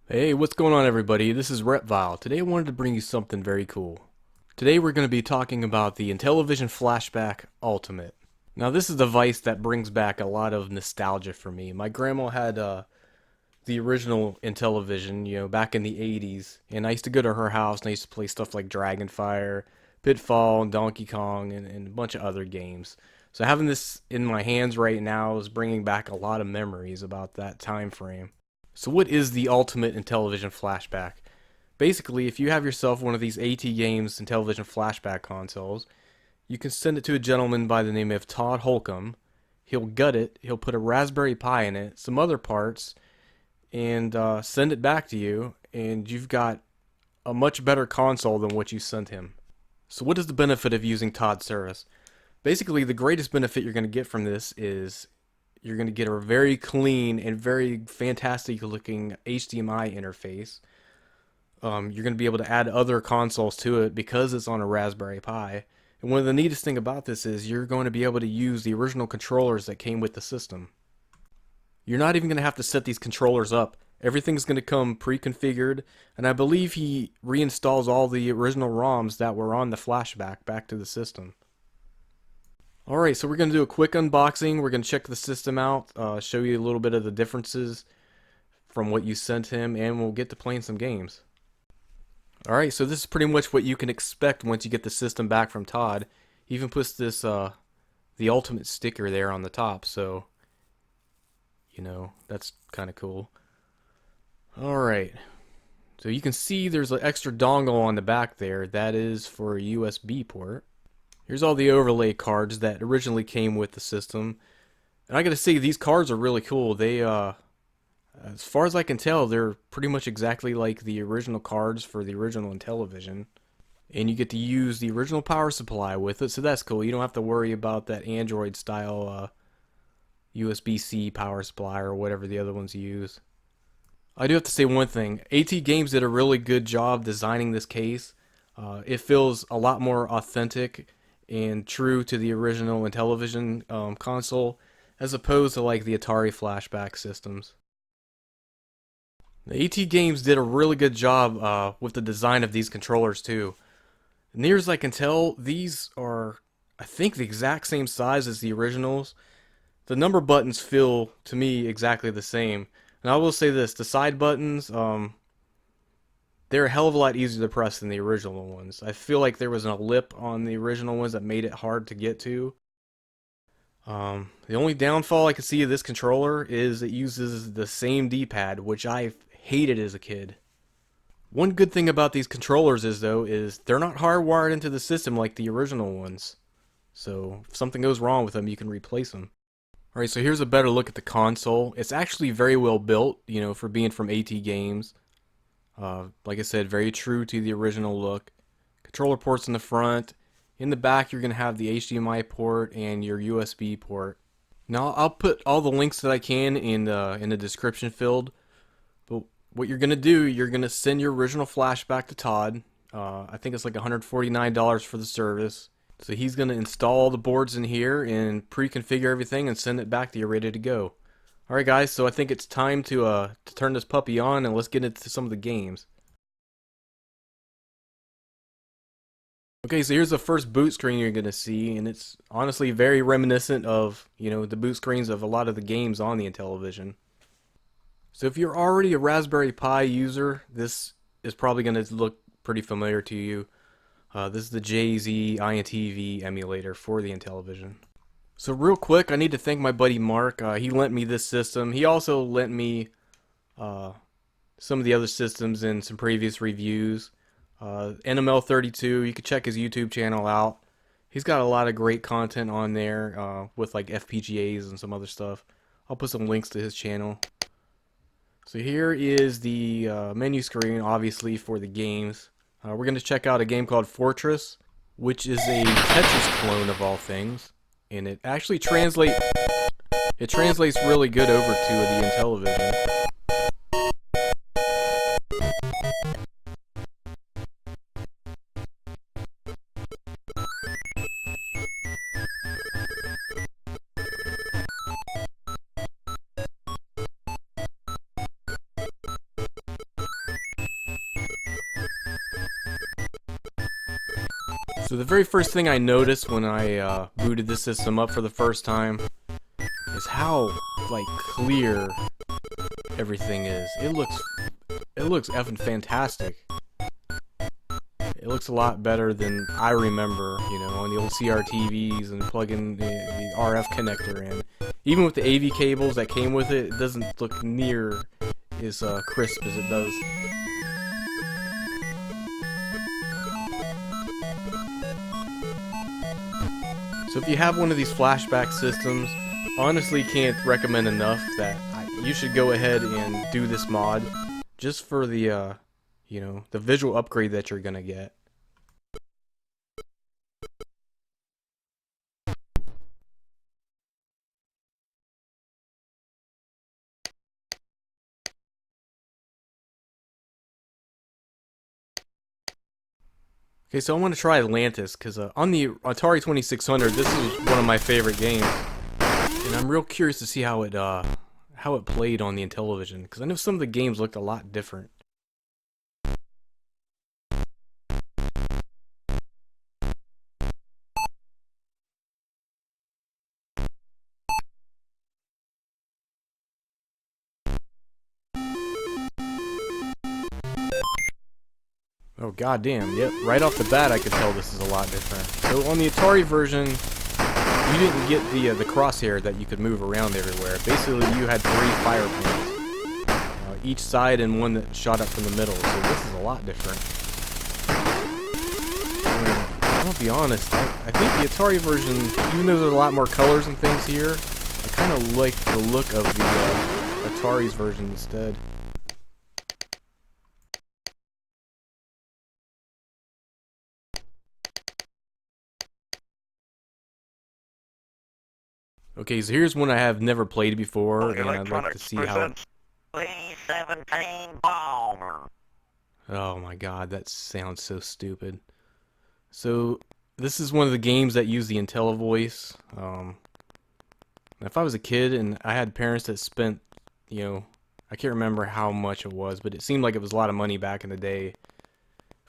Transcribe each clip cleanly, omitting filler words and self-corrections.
Hey, what's going on everybody? This is Repvile. Today I wanted to bring you something very cool. Today we're going to be talking about the Intellivision Flashback Ultimate. Now this is a device that brings back a lot of nostalgia for me. My grandma had the original Intellivision, back in the 80s, and I used to go to her house and I used to play stuff like Dragonfire, Pitfall, and Donkey Kong, and a bunch of other games. So having this in my hands right now is bringing back a lot of memories about that time frame. So what is the ultimate Intellivision flashback? Basically, if you have yourself one of these AT Games Intellivision flashback consoles, you can send it to a gentleman by the name of Todd Holcomb. He'll gut it, he'll put a Raspberry Pi in it, some other parts, and send it back to you, and you've got a much better console than what you sent him. So what is the benefit of using Todd's service? Basically, the greatest benefit you're going to get from this is you're going to get a very clean and very fantastic looking HDMI interface. You're going to be able to add other consoles to it because it's on a Raspberry Pi. And one of the neatest thing about this is you're going to be able to use the original controllers that came with the system. You're not even going to have to set these controllers up. Everything's going to come pre-configured, and I believe he reinstalls all the original ROMs that were on the flashback back to the system. Alright, so we're going to do a quick unboxing. We're going to check the system out, show you a little bit of the differences from what you sent him, and we'll get to playing some games. Alright, so this is pretty much what you can expect once you get the system back from Todd. He even puts this, the ultimate sticker there on the top, so, that's kind of cool. Alright, so you can see there's an extra dongle on the back there. That is for a USB port. Here's all the overlay cards that originally came with the system. And I gotta say, these cards are really cool. They, as far as I can tell, they're pretty much exactly like the original cards for the original Intellivision. And you get to use the original power supply with it, so that's cool. You don't have to worry about that Android style USB-C power supply or whatever the other ones use. I do have to say one thing. AT Games did a really good job designing this case. It feels a lot more authentic and true to the original Intellivision console, as opposed to like the Atari flashback systems. The AT Games did a really good job with the design of these controllers too. Near as I can tell, these are, I think, the exact same size as the originals. The number buttons feel, to me, exactly the same. And I will say this, the side buttons, they're a hell of a lot easier to press than the original ones. I feel like there was a lip on the original ones that made it hard to get to. The only downfall I can see of this controller is it uses the same D-pad, which I hated as a kid. One good thing about these controllers is they're not hardwired into the system like the original ones. So if something goes wrong with them, you can replace them. Alright, so here's a better look at the console. It's actually very well built, for being from AT Games. Like I said, very true to the original look. Controller ports in the front. In the back, you're going to have the HDMI port and your USB port. Now, I'll put all the links that I can in the description field. But what you're going to do, you're going to send your original flashback to Todd. I think it's like $149 for the service. So he's going to install all the boards in here and pre-configure everything and send it back to you ready to go. Alright guys, so I think it's time to turn this puppy on and let's get into some of the games. Okay, so here's the first boot screen you're going to see, and it's honestly very reminiscent of, the boot screens of a lot of the games on the Intellivision. So if you're already a Raspberry Pi user, this is probably going to look pretty familiar to you. This is the ZAXXON emulator for the Intellivision. So real quick, I need to thank my buddy Mark. He lent me this system. He also lent me some of the other systems in some previous reviews. NML32, you can check his YouTube channel out. He's got a lot of great content on there with like FPGAs and some other stuff. I'll put some links to his channel. So here is the menu screen, obviously, for the games. We're going to check out a game called Fortress, which is a Tetris clone of all things. And it actually translates really good over to the Intellivision. So the very first thing I noticed when I booted this system up for the first time is how, like, clear everything is. It looks effing fantastic. It looks a lot better than I remember, you know, on the old CRTVs and plugging the RF connector in. Even with the AV cables that came with it, it doesn't look near as crisp as it does. So if you have one of these flashback systems, honestly can't recommend enough that you should go ahead and do this mod just for the you know, the visual upgrade that you're gonna get. Okay, so I want to try Atlantis, because on the Atari 2600, this is one of my favorite games. And I'm real curious to see how it played on the Intellivision, because I know some of the games looked a lot different. Oh goddamn! Yep, right off the bat I could tell this is a lot different. So on the Atari version, you didn't get the crosshair that you could move around everywhere. Basically, you had 3 fire pins, each side and one that shot up from the middle. So this is a lot different. I'll be honest, I think the Atari version, even though there's a lot more colors and things here, I kind of like the look of the Atari's version instead. Okay, so here's one I have never played before, and I'd like to see how. Oh my god, that sounds so stupid. So this is one of the games that use the IntelliVoice. If I was a kid and I had parents that spent, you know, I can't remember how much it was, but it seemed like it was a lot of money back in the day.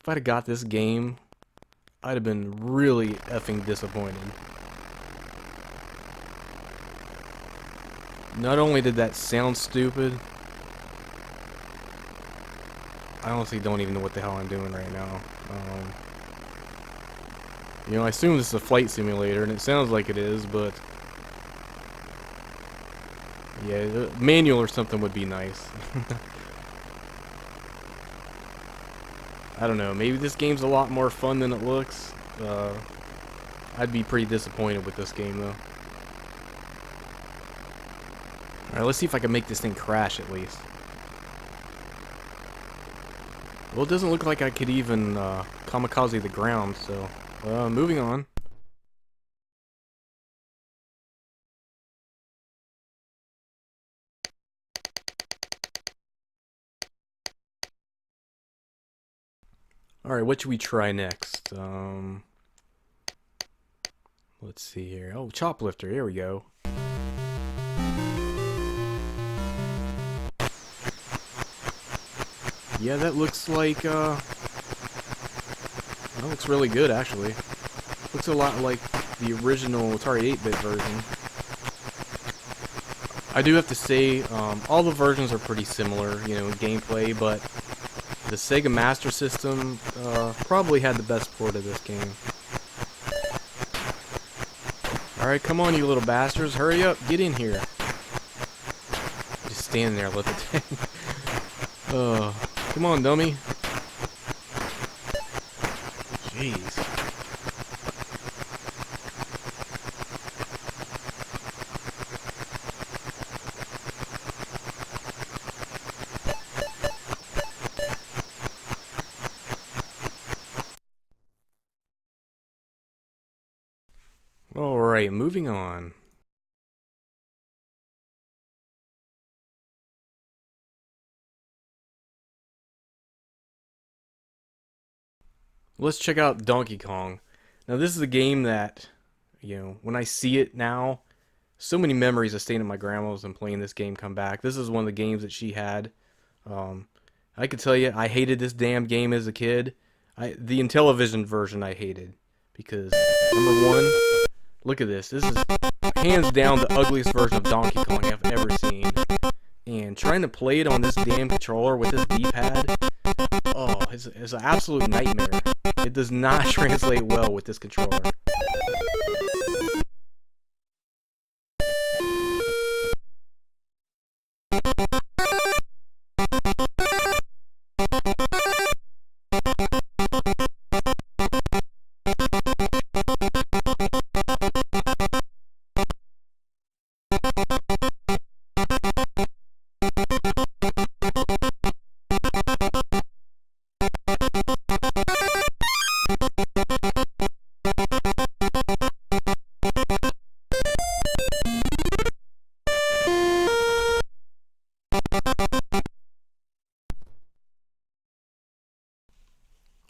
If I'd have got this game, I'd have been really effing disappointed. Not only did that sound stupid, I honestly don't even know what the hell I'm doing right now. You know, I assume this is a flight simulator, and it sounds like it is, but yeah, manual or something would be nice. I don't know, maybe this game's a lot more fun than it looks. I'd be pretty disappointed with this game, though. Alright, let's see if I can make this thing crash at least. Well, it doesn't look like I could even kamikaze the ground, so moving on. Alright, what should we try next? Let's see here. Oh, Choplifter, here we go. Yeah, that looks like, that looks really good, actually. Looks a lot like the original Atari 8-bit version. I do have to say, all the versions are pretty similar, you know, in gameplay, but the Sega Master System probably had the best port of this game. Alright, come on, you little bastards. Hurry up, get in here. Just stand there, let the tank. Come on, dummy. Jeez. Alright, moving on. Let's check out Donkey Kong. Now this is a game that, you know, when I see it now, so many memories of staying at my grandma's and playing this game come back. This is one of the games that she had. I could tell you, I hated this damn game as a kid. The Intellivision version I hated, because number one, look at this. This is hands down the ugliest version of Donkey Kong I've ever seen. And trying to play it on this damn controller with this D-pad, oh, it's an absolute nightmare. It does not translate well with this controller.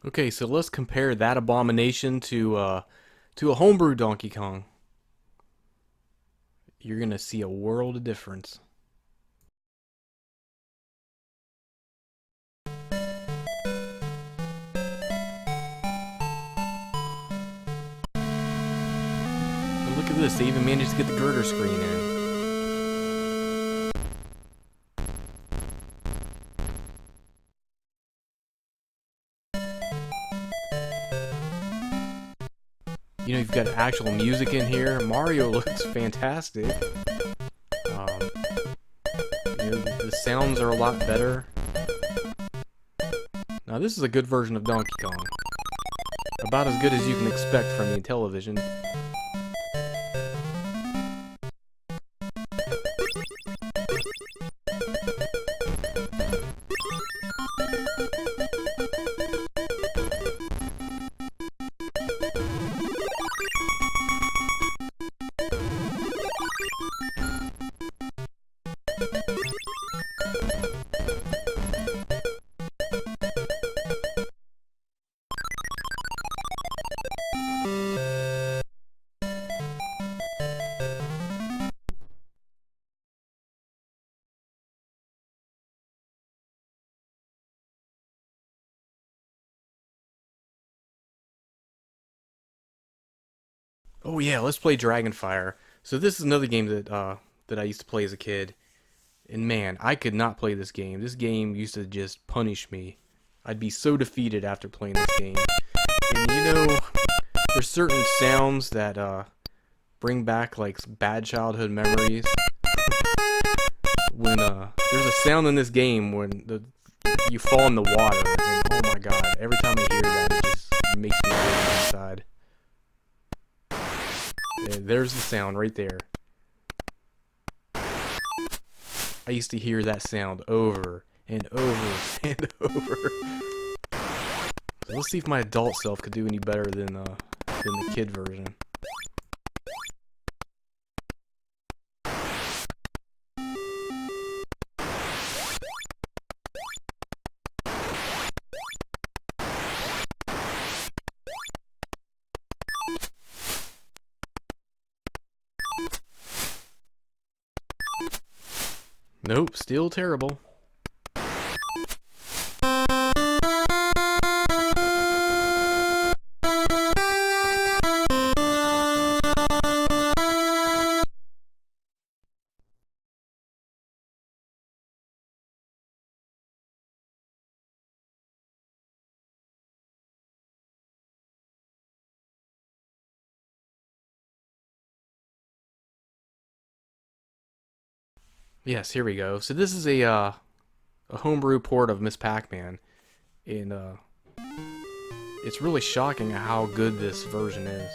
Okay, so let's compare that abomination to a homebrew Donkey Kong. You're gonna see a world of difference. And look at this, they even managed to get the girder screen in. You know, you've got actual music in here. Mario looks fantastic. You know, the sounds are a lot better. Now, this is a good version of Donkey Kong. About as good as you can expect from the Intellivision. Oh yeah, let's play Dragonfire. So this is another game that that I used to play as a kid. And man, I could not play this game. This game used to just punish me. I'd be so defeated after playing this game. And you know, there's certain sounds that bring back like bad childhood memories. When there's a sound in this game when you fall in the water, and oh my god, every time I hear that, it just makes me sick inside. There's the sound right there. I used to hear that sound over and over and over. So let's see if my adult self could do any better than the kid version. Nope, still terrible. Yes, here we go. So this is a homebrew port of Miss Pac-Man, and it's really shocking how good this version is.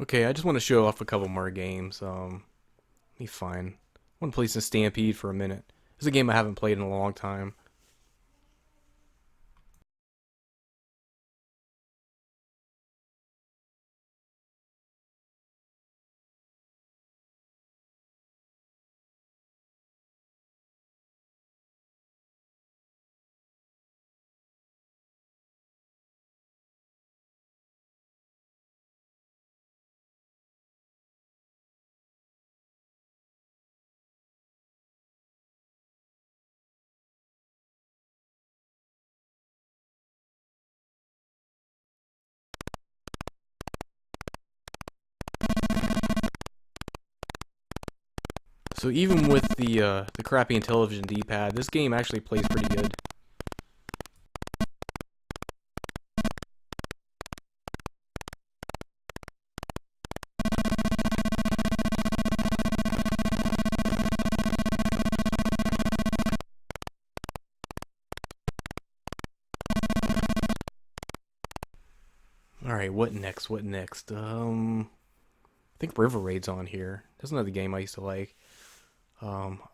Okay, I just want to show off a couple more games. Let me find. I want to play some Stampede for a minute. This is a game I haven't played in a long time. So even with the crappy Intellivision D-pad, this game actually plays pretty good. Alright, what next? What next? I think River Raid's on here. That's another game I used to like.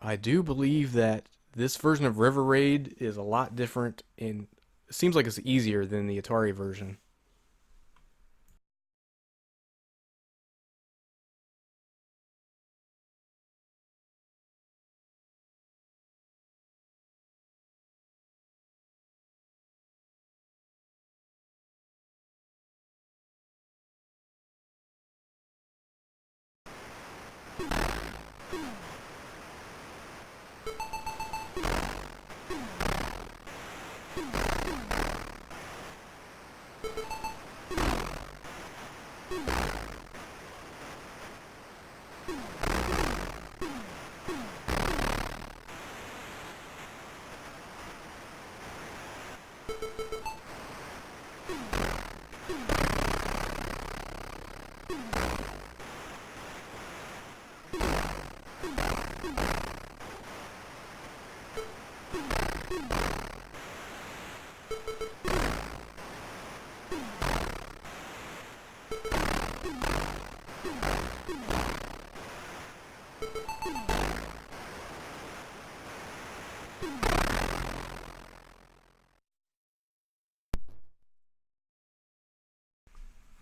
I do believe that this version of River Raid is a lot different, and it seems like it's easier than the Atari version.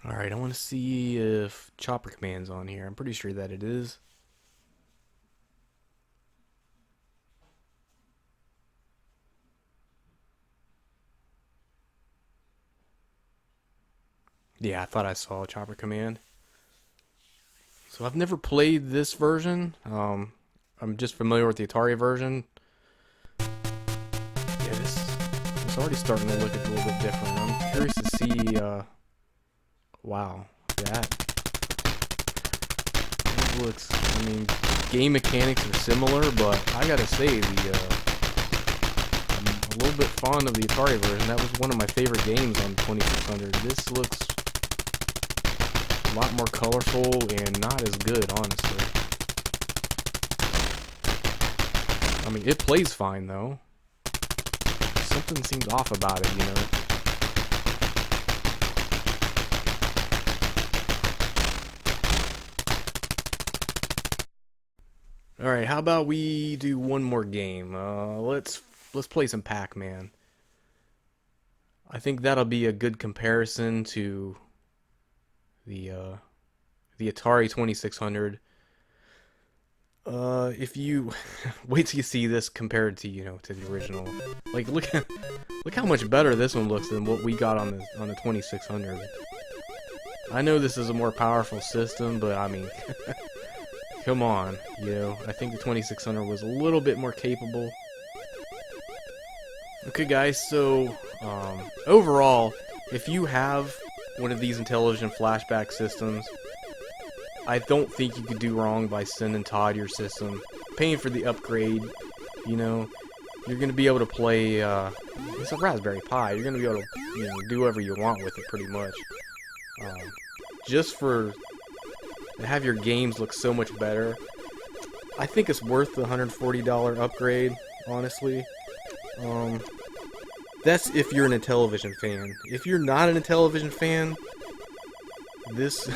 Alright, I want to see if Chopper Command's on here. I'm pretty sure that it is. Yeah, I thought I saw Chopper Command. So I've never played this version. I'm just familiar with the Atari version. Yeah, it's already starting to look a little bit different. I'm curious to see. Wow, that looks. I mean, game mechanics are similar, but I gotta say I'm a little bit fond of the Atari version. That was one of my favorite games on 2600. This looks a lot more colorful and not as good, honestly. I mean, it plays fine though. Something seems off about it, you know. All right, how about we do one more game? Let's play some Pac-Man. I think that'll be a good comparison to the Atari 2600. If you wait till you see this compared to, you know, to the original. Like, look how much better this one looks than what we got on the 2600. I know this is a more powerful system, but I mean, come on, you know. I think the 2600 was a little bit more capable. Okay, guys. So overall, if you have one of these Intellivision Flashback systems, I don't think you could do wrong by sending Todd your system, paying for the upgrade. You know, you're gonna be able to play. It's a Raspberry Pi. You're gonna be able to, you know, do whatever you want with it, pretty much. Just to have your games look so much better, I think it's worth the $140 upgrade. Honestly, that's if you're an Intellivision fan. If you're not an Intellivision fan, this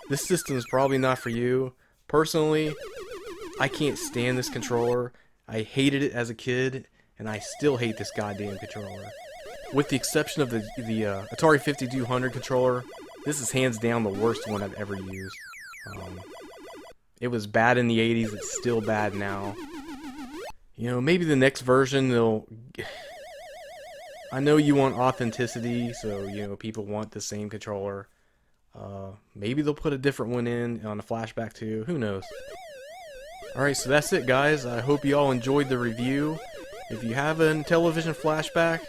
This system is probably not for you. Personally, I can't stand this controller. I hated it as a kid, and I still hate this goddamn controller. With the exception of the Atari 5200 controller, this is hands down the worst one I've ever used. It was bad in the 80s, it's still bad now. You know, maybe the next version they'll... I know you want authenticity, so, you know, people want the same controller. Maybe they'll put a different one in on the Flashback too, who knows. Alright, so that's it guys, I hope you all enjoyed the review. If you have an Intellivision Flashback,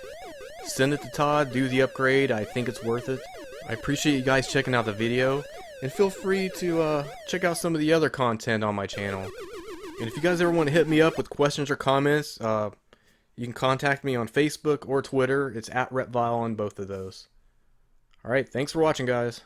send it to Todd, do the upgrade, I think it's worth it. I appreciate you guys checking out the video, and feel free to check out some of the other content on my channel. And if you guys ever want to hit me up with questions or comments, you can contact me on Facebook or Twitter. It's @Repvile on both of those. Alright, thanks for watching guys.